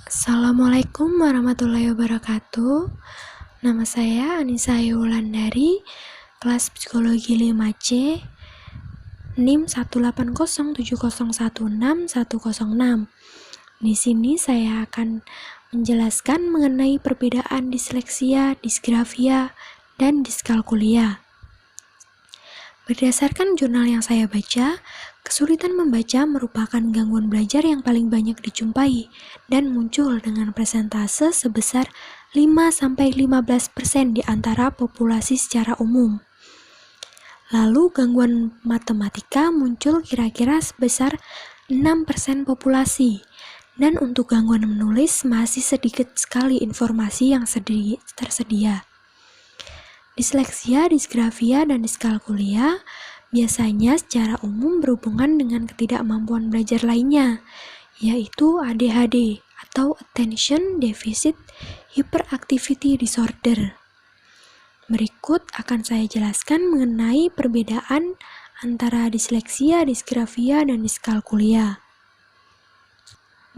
Assalamualaikum warahmatullahi wabarakatuh. Nama saya Anissa Yulandari, kelas Psikologi 5C, NIM 18070161106. Di sini saya akan menjelaskan mengenai perbedaan disleksia, disgrafia, dan diskalkulia. Berdasarkan jurnal yang saya baca, kesulitan membaca merupakan gangguan belajar yang paling banyak dijumpai dan muncul dengan persentase sebesar 5-15% di antara populasi secara umum. Lalu gangguan matematika muncul kira-kira sebesar 6% populasi, dan untuk gangguan menulis masih sedikit sekali informasi yang tersedia. Disleksia, disgrafia, dan diskalkulia biasanya secara umum berhubungan dengan ketidakmampuan belajar lainnya, yaitu ADHD atau Attention Deficit Hyperactivity Disorder. Berikut akan saya jelaskan mengenai perbedaan antara disleksia, disgrafia, dan diskalkulia.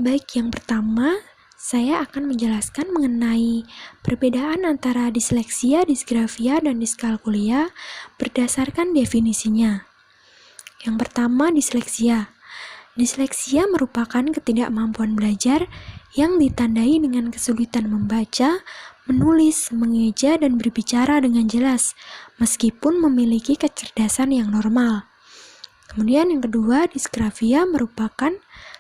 Baik, yang pertama, saya akan menjelaskan mengenai perbedaan antara disleksia, disgrafia, dan diskalkulia berdasarkan definisinya. Yang pertama, disleksia. Disleksia merupakan ketidakmampuan belajar yang ditandai dengan kesulitan membaca, menulis, mengeja, dan berbicara dengan jelas, meskipun memiliki kecerdasan yang normal. Kemudian yang kedua, disgrafia merupakan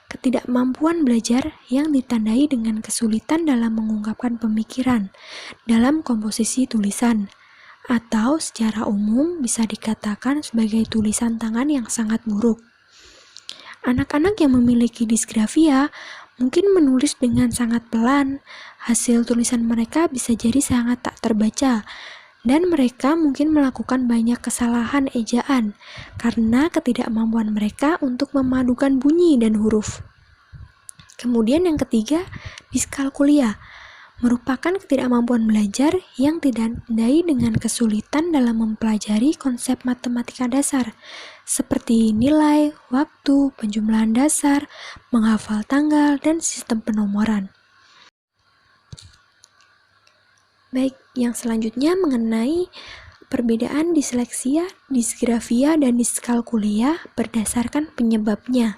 ketidakmampuan belajar yang ditandai dengan kesulitan dalam mengungkapkan pemikiran dalam komposisi tulisan, atau secara umum bisa dikatakan sebagai tulisan tangan yang sangat buruk. Anak-anak yang memiliki disgrafia mungkin menulis dengan sangat pelan, hasil tulisan mereka bisa jadi sangat tak terbaca, dan mereka mungkin melakukan banyak kesalahan ejaan karena ketidakmampuan mereka untuk memadukan bunyi dan huruf. Kemudian yang ketiga, diskalkulia merupakan ketidakmampuan belajar yang ditandai dengan kesulitan dalam mempelajari konsep matematika dasar seperti nilai, waktu, penjumlahan dasar, menghafal tanggal, dan sistem penomoran. Baik, yang selanjutnya mengenai perbedaan disleksia, disgrafia, dan diskalkulia berdasarkan penyebabnya.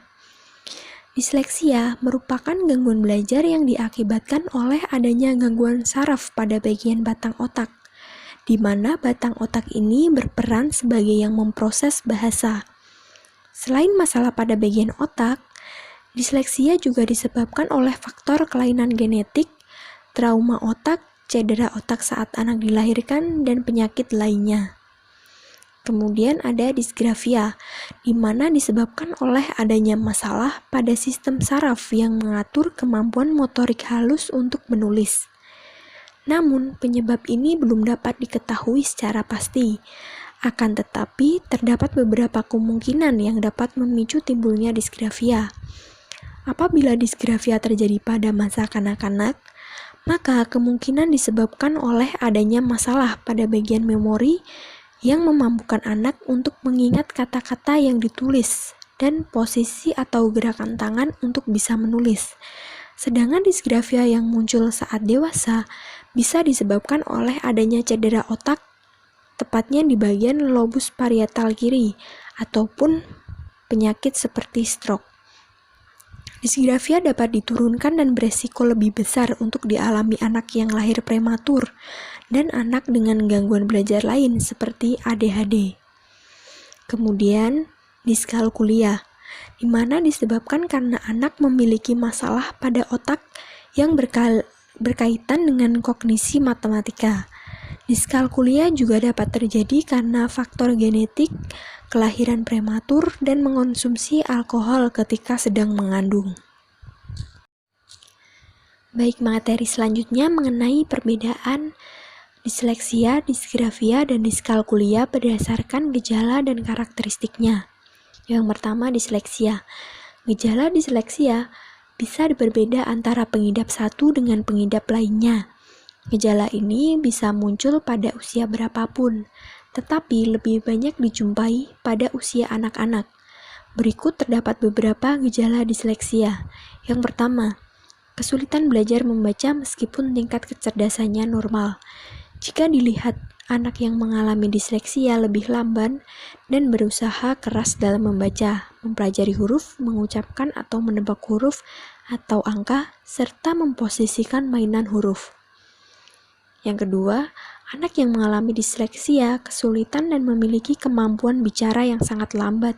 Disleksia merupakan gangguan belajar yang diakibatkan oleh adanya gangguan saraf pada bagian batang otak, di mana batang otak ini berperan sebagai yang memproses bahasa. Selain masalah pada bagian otak, disleksia juga disebabkan oleh faktor kelainan genetik, trauma otak, cedera otak saat anak dilahirkan, dan penyakit lainnya. Kemudian ada disgrafia, di mana disebabkan oleh adanya masalah pada sistem saraf yang mengatur kemampuan motorik halus untuk menulis. Namun, penyebab ini belum dapat diketahui secara pasti. Akan tetapi, terdapat beberapa kemungkinan yang dapat memicu timbulnya disgrafia. Apabila disgrafia terjadi pada masa kanak-kanak, maka kemungkinan disebabkan oleh adanya masalah pada bagian memori yang memampukan anak untuk mengingat kata-kata yang ditulis dan posisi atau gerakan tangan untuk bisa menulis. Sedangkan disgrafia yang muncul saat dewasa bisa disebabkan oleh adanya cedera otak, tepatnya di bagian lobus parietal kiri, ataupun penyakit seperti stroke. Disgrafia dapat diturunkan dan beresiko lebih besar untuk dialami anak yang lahir prematur dan anak dengan gangguan belajar lain seperti ADHD. Kemudian, diskalkulia, di mana disebabkan karena anak memiliki masalah pada otak yang berkaitan dengan kognisi matematika. Diskalkulia juga dapat terjadi karena faktor genetik, kelahiran prematur, dan mengonsumsi alkohol ketika sedang mengandung. Baik, materi selanjutnya mengenai perbedaan disleksia, disgrafia, dan diskalkulia berdasarkan gejala dan karakteristiknya. Yang pertama, disleksia. Gejala disleksia bisa berbeda antara pengidap satu dengan pengidap lainnya. Gejala ini bisa muncul pada usia berapapun, tetapi lebih banyak dijumpai pada usia anak-anak. Berikut terdapat beberapa gejala disleksia. Yang pertama, kesulitan belajar membaca meskipun tingkat kecerdasannya normal. Jika dilihat anak yang mengalami disleksia lebih lamban dan berusaha keras dalam membaca, mempelajari huruf, mengucapkan atau menebak huruf atau angka, serta memposisikan mainan huruf. Yang kedua, anak yang mengalami disleksia kesulitan dan memiliki kemampuan bicara yang sangat lambat,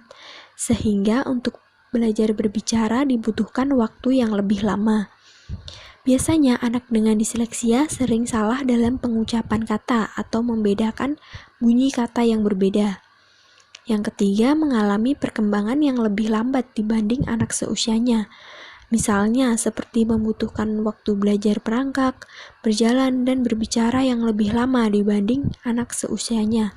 sehingga untuk belajar berbicara dibutuhkan waktu yang lebih lama. Biasanya anak dengan disleksia sering salah dalam pengucapan kata atau membedakan bunyi kata yang berbeda. Yang ketiga, mengalami perkembangan yang lebih lambat dibanding anak seusianya. Misalnya seperti membutuhkan waktu belajar perangkak, berjalan, dan berbicara yang lebih lama dibanding anak seusianya.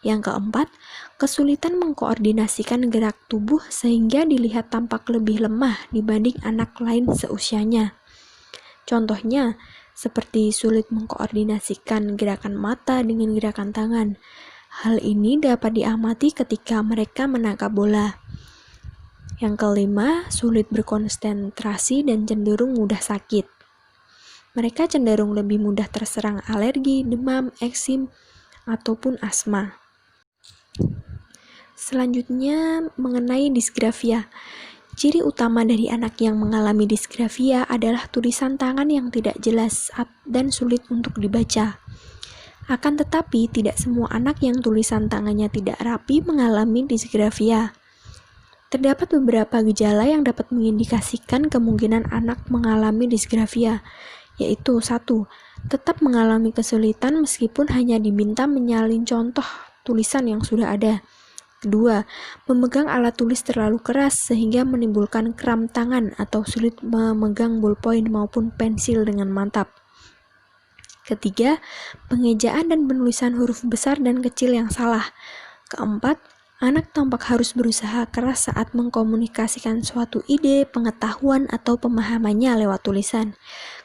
Yang keempat, kesulitan mengkoordinasikan gerak tubuh sehingga dilihat tampak lebih lemah dibanding anak lain seusianya. Contohnya, seperti sulit mengkoordinasikan gerakan mata dengan gerakan tangan. Hal ini dapat diamati ketika mereka menangkap bola. Yang kelima, sulit berkonsentrasi dan cenderung mudah sakit. Mereka cenderung lebih mudah terserang alergi, demam, eksim, ataupun asma. Selanjutnya, mengenai disgrafia. Ciri utama dari anak yang mengalami disgrafia adalah tulisan tangan yang tidak jelas dan sulit untuk dibaca. Akan tetapi, tidak semua anak yang tulisan tangannya tidak rapi mengalami disgrafia. Terdapat beberapa gejala yang dapat mengindikasikan kemungkinan anak mengalami disgrafia, yaitu 1. Tetap mengalami kesulitan meskipun hanya diminta menyalin contoh tulisan yang sudah ada. 2. Memegang alat tulis terlalu keras sehingga menimbulkan kram tangan atau sulit memegang ballpoint maupun pensil dengan mantap. 3. Pengejaan dan penulisan huruf besar dan kecil yang salah. 4. Anak tampak harus berusaha keras saat mengkomunikasikan suatu ide, pengetahuan, atau pemahamannya lewat tulisan.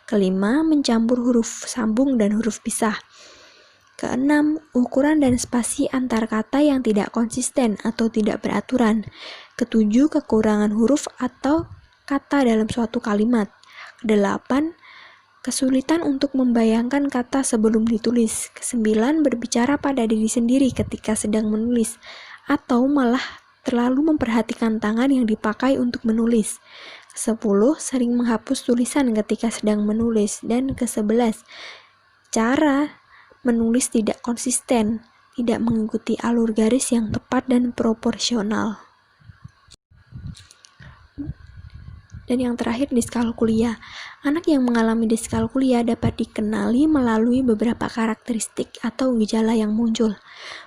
5. Mencampur huruf sambung dan huruf pisah. 6. Ukuran dan spasi antar kata yang tidak konsisten atau tidak beraturan. 7. Kekurangan huruf atau kata dalam suatu kalimat. 8. Kesulitan untuk membayangkan kata sebelum ditulis. 9. Berbicara pada diri sendiri ketika sedang menulis, atau malah terlalu memperhatikan tangan yang dipakai untuk menulis. 10. Sering menghapus tulisan ketika sedang menulis. Dan 11. Cara menulis tidak konsisten, tidak mengikuti alur garis yang tepat dan proporsional. Dan yang terakhir, diskalkulia. Anak yang mengalami diskalkulia dapat dikenali melalui beberapa karakteristik atau gejala yang muncul.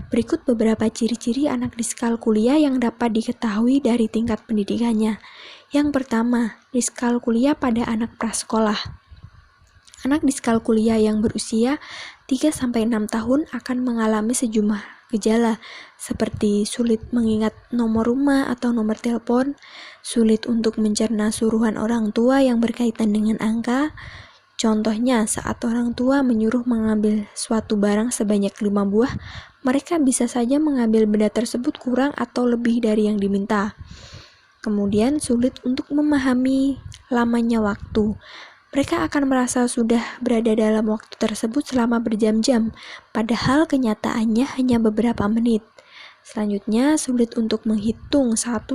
Berikut beberapa ciri-ciri anak diskalkulia yang dapat diketahui dari tingkat pendidikannya. Yang pertama, diskalkulia pada anak prasekolah. Anak diskalkulia yang berusia 3-6 tahun akan mengalami sejumlah gejala seperti sulit mengingat nomor rumah atau nomor telepon, sulit untuk mencerna suruhan orang tua yang berkaitan dengan angka. Contohnya, saat orang tua menyuruh mengambil suatu barang sebanyak 5 buah, mereka bisa saja mengambil benda tersebut kurang atau lebih dari yang diminta. Kemudian, sulit untuk memahami lamanya waktu. Mereka akan merasa sudah berada dalam waktu tersebut selama berjam-jam, padahal kenyataannya hanya beberapa menit. Selanjutnya, sulit untuk menghitung 1-10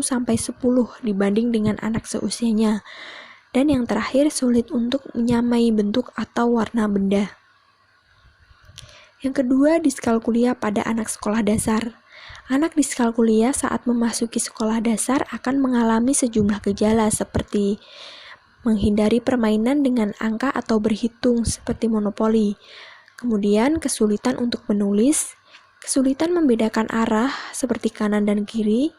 dibanding dengan anak seusianya. Dan yang terakhir, sulit untuk menyamai bentuk atau warna benda. Yang kedua, diskalkulia pada anak sekolah dasar. Anak diskalkulia saat memasuki sekolah dasar akan mengalami sejumlah gejala seperti menghindari permainan dengan angka atau berhitung seperti monopoli. Kemudian kesulitan untuk menulis, kesulitan membedakan arah seperti kanan dan kiri,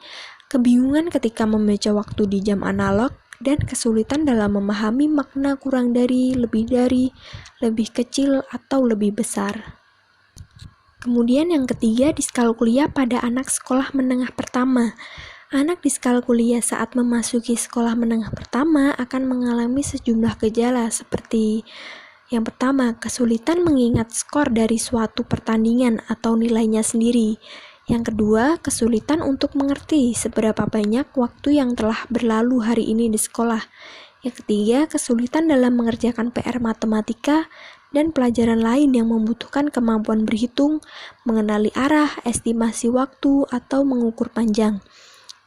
kebingungan ketika membaca waktu di jam analog, dan kesulitan dalam memahami makna kurang dari, lebih kecil, atau lebih besar. Kemudian yang ketiga, diskalkulia pada anak sekolah menengah pertama. Anak diskalkulia saat memasuki sekolah menengah pertama akan mengalami sejumlah gejala seperti yang pertama, kesulitan mengingat skor dari suatu pertandingan atau nilainya sendiri. Yang kedua, kesulitan untuk mengerti seberapa banyak waktu yang telah berlalu hari ini di sekolah. Yang ketiga, kesulitan dalam mengerjakan PR matematika dan pelajaran lain yang membutuhkan kemampuan berhitung, mengenali arah, estimasi waktu, atau mengukur panjang.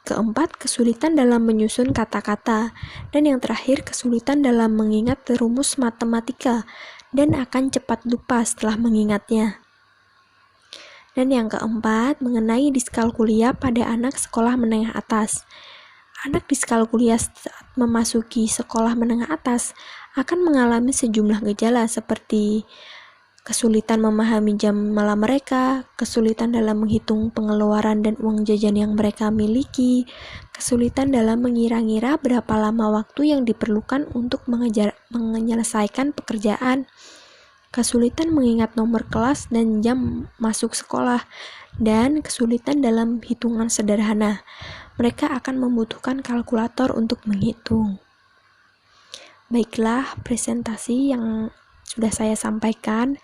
Keempat, kesulitan dalam menyusun kata-kata. Dan yang terakhir, kesulitan dalam mengingat rumus matematika dan akan cepat lupa setelah mengingatnya. Dan yang keempat, mengenai diskalkulia pada anak sekolah menengah atas. Anak diskalkulia saat memasuki sekolah menengah atas akan mengalami sejumlah gejala seperti kesulitan memahami jam malam mereka, kesulitan dalam menghitung pengeluaran dan uang jajan yang mereka miliki, kesulitan dalam mengira-ngira berapa lama waktu yang diperlukan untuk menyelesaikan pekerjaan, kesulitan mengingat nomor kelas dan jam masuk sekolah, dan kesulitan dalam hitungan sederhana. Mereka akan membutuhkan kalkulator untuk menghitung. Baiklah, presentasi yang sudah saya sampaikan.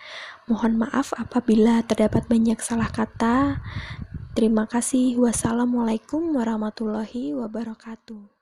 Mohon maaf apabila terdapat banyak salah kata. Terima kasih. Wassalamualaikum warahmatullahi wabarakatuh.